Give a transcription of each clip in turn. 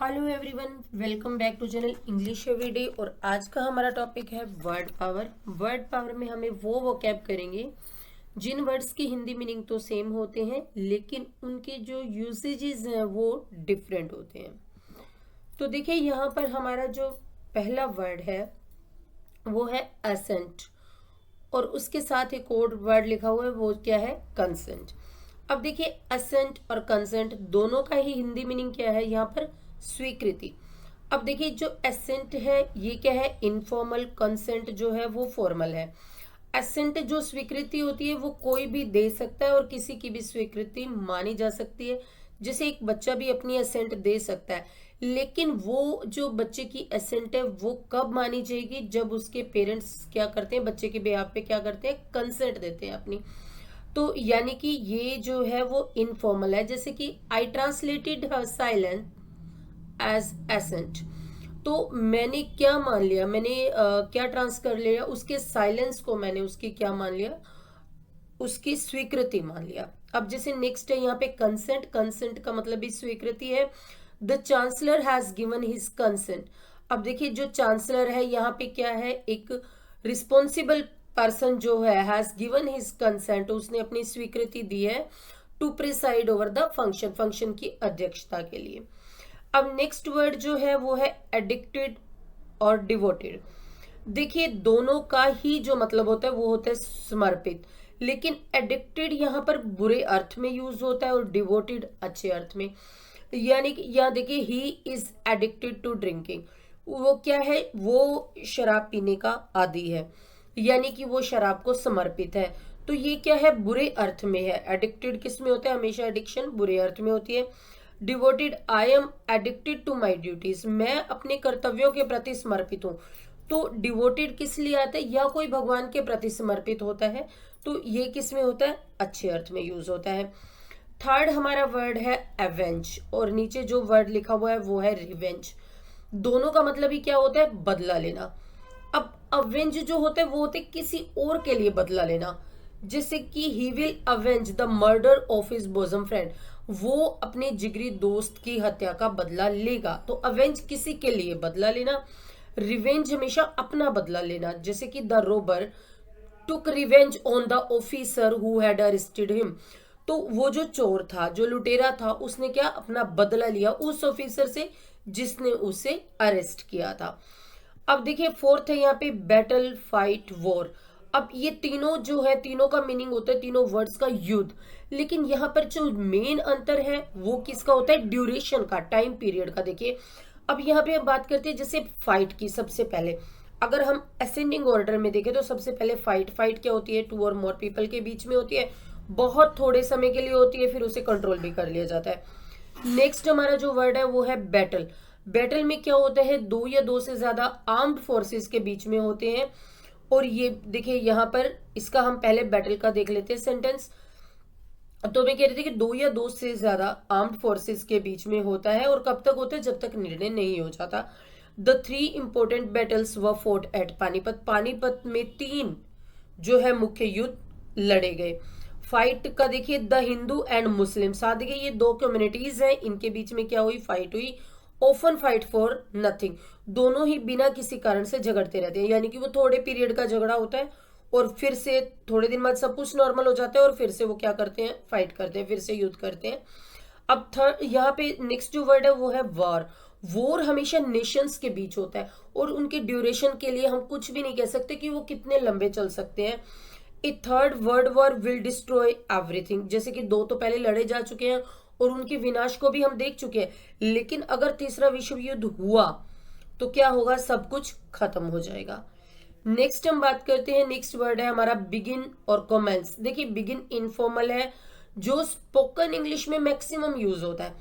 Hello everyone, welcome back to channel English everyday. और आज का हमारा टॉपिक है वर्ड पावर। वर्ड पावर में हमें वो वोकैब करेंगे जिन वर्ड्स की हिंदी मीनिंग तो सेम होते हैं लेकिन उनके जो यूसेजेस हैं वो डिफरेंट होते हैं। तो देखिए यहाँ पर हमारा जो पहला वर्ड है वो है असेंट और उसके साथ एक और वर्ड लिखा हुआ है वो क्या है, कंसेंट। अब देखिए असेंट और कंसेंट दोनों का ही हिंदी मीनिंग क्या है यहाँ पर, स्वीकृति। अब देखिए जो असेंट है ये क्या है, इनफॉर्मल। कंसेंट जो है वो फॉर्मल है। असेंट जो स्वीकृति होती है वो कोई भी दे सकता है और किसी की भी स्वीकृति मानी जा सकती है। जैसे एक बच्चा भी अपनी असेंट दे सकता है, लेकिन वो जो बच्चे की असेंट है वो कब मानी जाएगी, जब उसके पेरेंट्स क्या करते हैं, बच्चे के बिहाफ पे क्या करते हैं, कंसेंट देते हैं अपनी। तो यानी कि ये जो है वो इनफॉर्मल है। जैसे कि आई ट्रांसलेटेड हर साइलेंस एज एसेंट। तो मैंने क्या मान लिया, मैंने क्या ट्रांस कर लिया, उसके साइलेंस को मैंने उसकी क्या मान लिया, उसकी स्वीकृति मान लिया। अब जैसे नेक्स्ट है यहाँ पे कंसेंट। कंसेंट का मतलब भी स्वीकृति है। The chancellor has given his consent. अब देखिए जो चांसलर है यहाँ पे क्या है, एक रिस्पॉन्सिबल पर्सन जो है, हैज गिवन हिज कंसेंट, उसने अपनी स्वीकृति दी है to preside over the function, function की अध्यक्षता के लिए। अब नेक्स्ट वर्ड जो है वो है एडिक्टेड और डिवोटेड। देखिए दोनों का ही जो मतलब होता है वो होता है समर्पित, लेकिन एडिक्टेड यहाँ पर बुरे अर्थ में यूज होता है और डिवोटेड अच्छे अर्थ में। यानी कि यहाँ देखिए he is addicted to drinking, वो क्या है, वो शराब पीने का आदी है, यानी कि वो शराब को समर्पित है। तो ये क्या है, बुरे अर्थ में है। एडिक्टेड किस में होता है, हमेशा एडिक्शन बुरे अर्थ में होती है। Devoted, I am addicted to my duties, मैं अपने कर्तव्यों के प्रति समर्पित हूँ। तो डिवोटेड किस लिए आता है, या कोई भगवान के प्रति समर्पित होता है, तो ये किस में होता है, अच्छे अर्थ में यूज होता है। थर्ड हमारा वर्ड है एवेंज और नीचे जो वर्ड लिखा हुआ है वो है रिवेंज। दोनों का मतलब ही क्या होता है, बदला लेना। अब अवेंज जो होता है वो होते है किसी और के लिए बदला लेना। जैसे कि he will avenge the murder of his bosom friend, वो अपने जिगरी दोस्त की हत्या का बदला लेगा। तो अवेंज किसी के लिए बदला लेना, रिवेंज हमेशा अपना बदला लेना। जैसे कि the Rober took revenge on the officer who had arrested him, तो वो जो चोर था, जो लुटेरा था, उसने क्या, अपना बदला लिया उस ऑफिसर से जिसने उसे अरेस्ट किया था। अब देखिए फोर्थ है यहाँ पे बैटल, फाइट, वॉर। अब ये तीनों जो है, तीनों का मीनिंग होता है, तीनों वर्ड्स का युद्ध। लेकिन यहाँ पर जो मेन अंतर है वो किसका होता है, ड्यूरेशन का, टाइम पीरियड का। देखिए अब यहाँ पे हम बात करते हैं जैसे फाइट की। सबसे पहले अगर हम असेंडिंग ऑर्डर में देखें तो सबसे पहले फाइट, फाइट क्या होती है, टू और मोर पीपल के बीच में होती है, बहुत थोड़े समय के लिए होती है, फिर उसे कंट्रोल भी कर लिया जाता है। नेक्स्ट हमारा जो वर्ड है वो है बैटल। बैटल में क्या होता है, दो या दो से ज्यादा आर्म्ड फोर्सेस के बीच में होते हैं। और ये देखिए यहाँ पर इसका हम पहले बैटल का देख लेते हैं सेंटेंस। तो मैं कह रही थी कि दो या दो से ज्यादा आर्म्ड फोर्सेस के बीच में होता है और कब तक होता है, जब तक निर्णय नहीं हो जाता। द थ्री इंपोर्टेंट बैटल्स व फोर्ट एट पानीपत, पानीपत में तीन जो है मुख्य युद्ध लड़े गए। फाइट का देखिए द हिंदू एंड मुस्लिम, साथ देखिए ये दो कम्युनिटीज हैं, इनके बीच में क्या हुई, फाइट हुई। ओफन फाइट फॉर नथिंग, दोनों ही बिना किसी कारण से झगड़ते रहते हैं, यानी कि वो थोड़े पीरियड का झगड़ा होता है और फिर से थोड़े दिन बाद सब कुछ नॉर्मल हो जाता है और फिर से वो क्या करते हैं, फाइट करते हैं, फिर से युद्ध करते हैं। अब थर्ड यहाँ पे नेक्स्ट जो वर्ड है वो है वॉर। वॉर हमेशा नेशंस के बीच होता है और उनके ड्यूरेशन के लिए हम कुछ भी नहीं कह सकते कि वो कितने लंबे चल सकते हैं। A third world war will destroy everything, जैसे कि दो तो पहले लड़े जा चुके हैं और उनके विनाश को भी हम देख चुके हैं, लेकिन अगर तीसरा विश्व युद्ध हुआ तो क्या होगा, सब कुछ खत्म हो जाएगा। नेक्स्ट हम बात करते हैं, नेक्स्ट वर्ड है हमारा बिगिन और कमेंस। देखिए बिगिन इनफॉर्मल है, जो स्पोकन इंग्लिश में मैक्सिमम यूज होता है,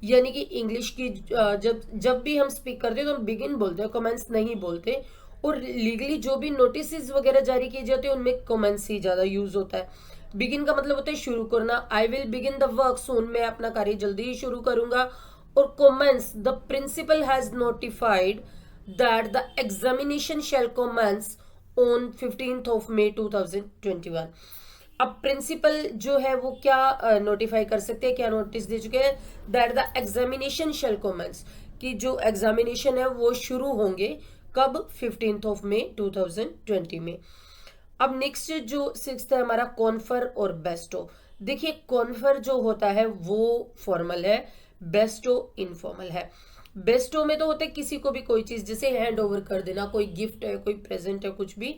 यानी कि इंग्लिश की जब जब भी हम स्पीक करते हैं तो हम बिगिन बोलते हैं, कमेंस नहीं बोलते। और लीगली जो भी नोटिस वगैरह जारी किए जाते हैं उनमें कमेंस ही ज्यादा यूज होता है। बिगिन का मतलब होता है शुरू करना, I will begin the work soon, मैं अपना कार्य जल्दी ही शुरू करूंगा। और commence, the principal has notified that the examination shall commence on 15th of May 2021। अब प्रिंसिपल जो है वो क्या नोटिफाई कर सकते हैं, क्या नोटिस दे चुके हैं, that the examination shall commence, कि जो एग्जामिनेशन है वो शुरू होंगे कब, 15 मई 2020 में। अब नेक्स्ट जो 6th है हमारा कॉन्फर और बेस्टो। देखिए कॉन्फर जो होता है वो फॉर्मल है, बेस्टो इनफॉर्मल है। बेस्टो में तो होता है किसी को भी कोई चीज जैसे हैंड ओवर कर देना, कोई गिफ्ट है, कोई प्रेजेंट है, कुछ भी।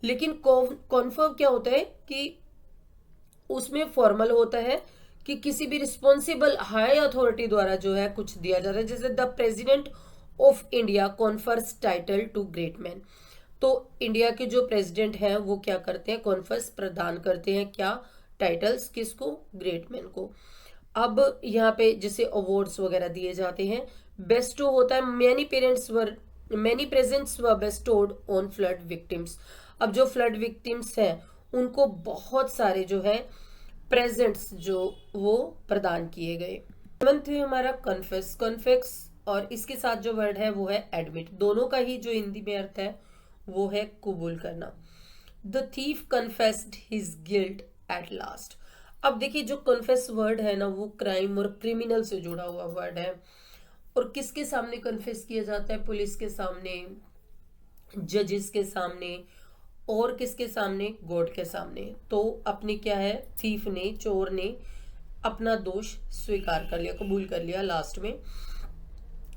लेकिन कॉन्फर क्या होता है कि उसमें फॉर्मल होता है कि किसी भी रिस्पॉन्सिबल हाई अथॉरिटी द्वारा जो है कुछ दिया जाता है, जैसे the president of India confers title to great man. तो इंडिया के जो प्रेसिडेंट हैं वो क्या करते हैं, कॉन्फर्स प्रदान करते हैं क्या, टाइटल्स, किसको, ग्रेट मैन को। अब यहाँ पे जैसे अवार्ड्स वगैरह दिए जाते हैं। बेस्टो होता है many presents were bestowed on flood victims. अब जो फ्लड विक्टिम्स हैं उनको बहुत सारे जो है प्रेजेंट्स जो वो प्रदान किए गए। 7th है हमारा कन्फेस और इसके साथ जो वर्ड है वो है एडमिट। दोनों का ही जो हिंदी में अर्थ है वो है कबूल करना। The thief confessed his guilt at last. अब देखिए जो कन्फेस वर्ड है ना वो क्राइम और क्रिमिनल से जुड़ा हुआ वर्ड है। और किसके सामने कन्फेस किया जाता है, पुलिस के सामने, जजेस के सामने, और किसके सामने, गॉड के सामने। तो अपने क्या है, थीफ ने, चोर ने अपना दोष स्वीकार कर लिया, कबूल कर लिया लास्ट में।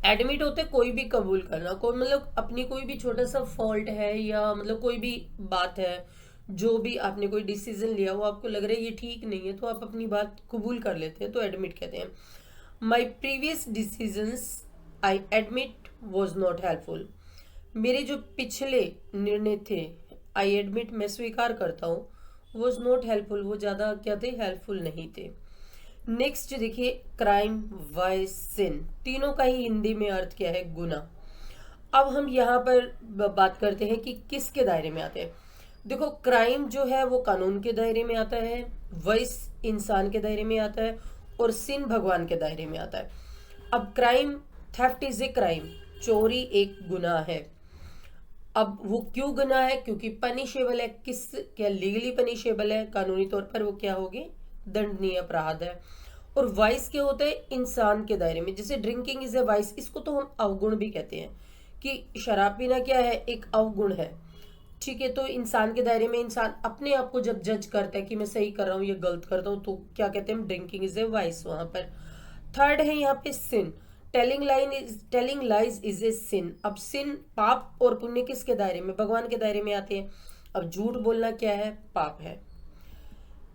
एडमिट होते कोई भी कबूल करना, कोई मतलब अपनी कोई भी छोटा सा फॉल्ट है या मतलब कोई भी बात है, जो भी आपने कोई डिसीजन लिया वो आपको लग रहा है ये ठीक नहीं है, तो आप अपनी बात कबूल कर लेते हैं, तो एडमिट कहते हैं। My previous decisions I admit was not helpful. मेरे जो पिछले निर्णय थे, आई एडमिट मैं स्वीकार करता हूँ, वॉज नॉट हेल्पफुल वो ज़्यादा क्या थे, हेल्पफुल नहीं थे। नेक्स्ट देखिए क्राइम, वाइस, सिन, तीनों का ही हिंदी में अर्थ क्या है, गुना। अब हम यहाँ पर बात करते हैं कि किसके दायरे में आते हैं। देखो क्राइम जो है वो कानून के दायरे में आता है, वाइस इंसान के दायरे में आता है, और सिन भगवान के दायरे में आता है। अब crime, theft is a crime, चोरी एक गुनाह है। अब वो क्यों गुनाह है, क्योंकि पनिशेबल है, किस क्या लीगली पनिशेबल है, कानूनी तौर पर वो क्या होगी, दंडनीय अपराध है। और वाइस क्या होता है, इंसान के दायरे में, जैसे ड्रिंकिंग इज ए वाइस, इसको तो हम अवगुण भी कहते हैं कि शराब पीना क्या है, एक अवगुण है, ठीक है। तो इंसान के दायरे में इंसान अपने आप को जब जज करता है कि मैं सही कर रहा हूँ या गलत करता हूँ, तो क्या कहते हैं, ड्रिंकिंग इज ए वाइस वहां पर। थर्ड है यहाँ पे सिन, टेलिंग लाइज इज ए सिन। अब सिन, पाप और पुण्य किसके दायरे में, भगवान के दायरे में आते हैं। अब झूठ बोलना क्या है, पाप है।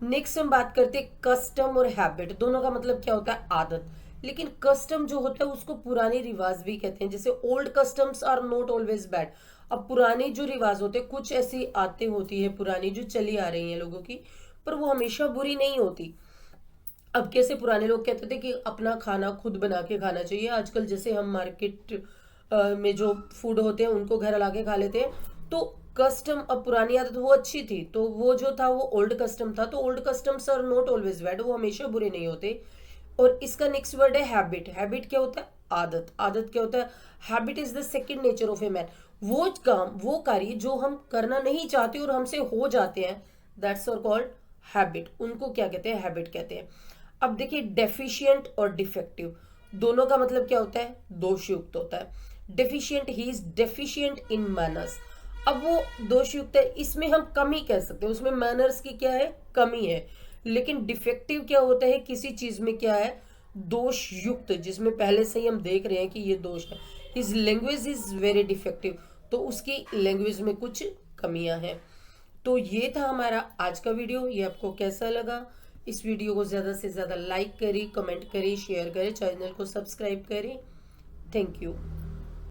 नेक्स्ट हम बात करते हैं कस्टम और हैबिट, दोनों का मतलब क्या होता है, आदत। लेकिन कस्टम जो होता है उसको पुराने रिवाज भी कहते हैं, जैसे old customs are not always bad. अब पुराने जो रिवाज होते हैं, कुछ ऐसी आदतें होती है पुरानी जो चली आ रही हैं लोगों की, पर वो हमेशा बुरी नहीं होती। अब कैसे पुराने लोग कहते थे कि अपना खाना खुद बना के खाना चाहिए, आजकल जैसे हम मार्केट में जो फूड होते हैं उनको घर ला के खा लेते हैं। तो कस्टम, अब पुरानी आदत वो अच्छी थी, तो वो जो था वो ओल्ड कस्टम था। तो old customs are not always bad, वो हमेशा बुरे नहीं होते। और इसका नेक्स्ट वर्ड है हैबिट। हैबिट क्या होता है, आदत। आदत क्या होता है, habit is the second nature of a man. वो काम, वो कार्य जो हम करना नहीं चाहते और हमसे हो जाते हैं, दैट्स आर कॉल्ड हैबिट, उनको क्या कहते हैं, हैबिट कहते हैं। अब देखिए डेफिशिएंट और डिफेक्टिव, दोनों का मतलब क्या होता है, दोषयुक्त होता है। Deficient, he is deficient in manners. अब वो दोषयुक्त है, इसमें हम कमी कह सकते हैं, उसमें मैनर्स की क्या है, कमी है। लेकिन डिफेक्टिव क्या होता है, किसी चीज में क्या है, दोषयुक्त, जिसमें पहले से ही हम देख रहे हैं कि ये दोष है। His language is very defective, तो उसकी लैंग्वेज में कुछ कमियां हैं। तो ये था हमारा आज का वीडियो। ये आपको कैसा लगा, इस वीडियो को ज़्यादा से ज़्यादा लाइक करें, कमेंट करें, शेयर करें, चैनल को सब्सक्राइब करें। Thank you.